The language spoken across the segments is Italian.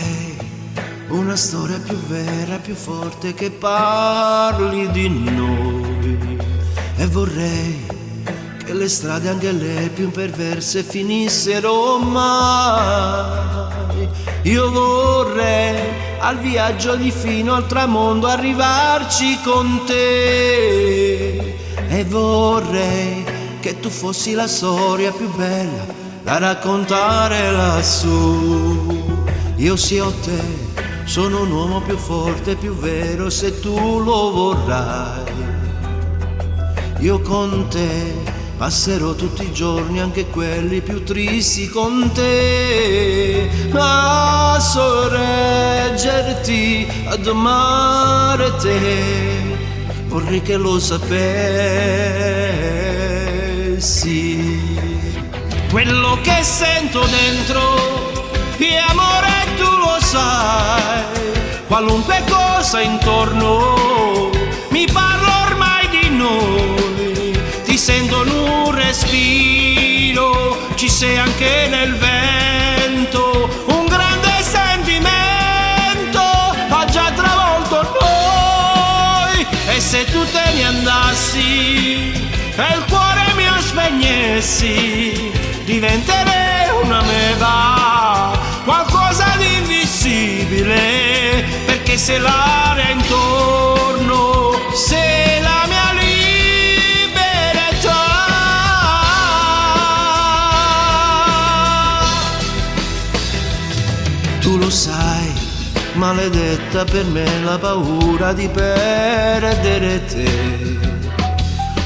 vorrei una storia più vera, più forte, che parli di noi. E vorrei che le strade, anche le più perverse, finissero mai. Io vorrei al viaggio di fino al tramonto arrivarci con te. E vorrei che tu fossi la storia più bella da raccontare lassù. Io sì o te sono un uomo più forte, più vero, se tu lo vorrai. Io con te passerò tutti i giorni, anche quelli più tristi con te, a sorreggerti, ad amare te. Vorrei che lo sapessi, quello che sento dentro è amore, tu lo sai. Qualunque cosa intorno mi parla ormai di noi. Ti sento in un respiro, ci sei anche nel vento. Un grande sentimento ha già travolto noi. E se tu te ne andassi e il cuore mio spegnessi, diventerei una meva, qualcosa di invisibile, perché sei l'aria intorno, sei la mia libertà. Tu lo sai, maledetta, per me la paura di perdere te.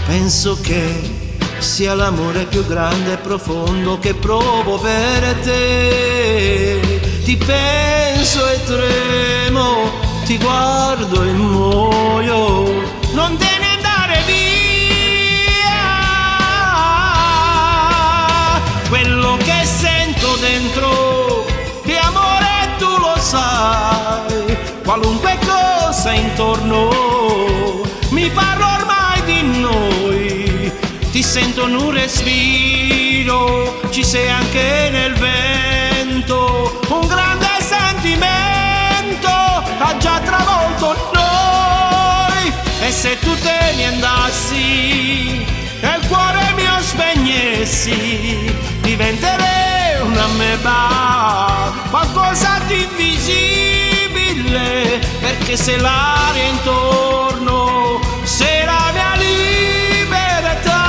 Penso che sia l'amore più grande e profondo che provo per te. Ti penso e tremo, ti guardo e muoio. Non te ne andare via. Quello che sento dentro è amore, tu lo sai. Qualunque cosa intorno mi parla ormai di noi. Ti sento in un respiro, ci sei anche nel vento. Un grande sentimento ha già travolto noi. E se tu te ne andassi e il cuore mio spegnessi, diventerei una meba, qualcosa di invisibile, perché sei l'aria intorno, sei la mia libertà.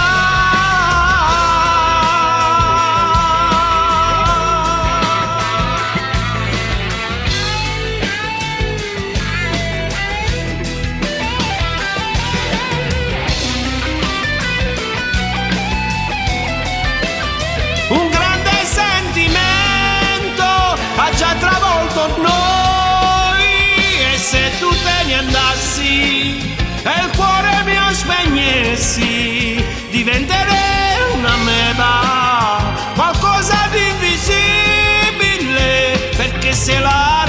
Un grande sentimento ha già travolto noi. E se tu te ne andassi e il cuore mio spegnessi, diventerei una meba, qualcosa di invisibile, perché sei la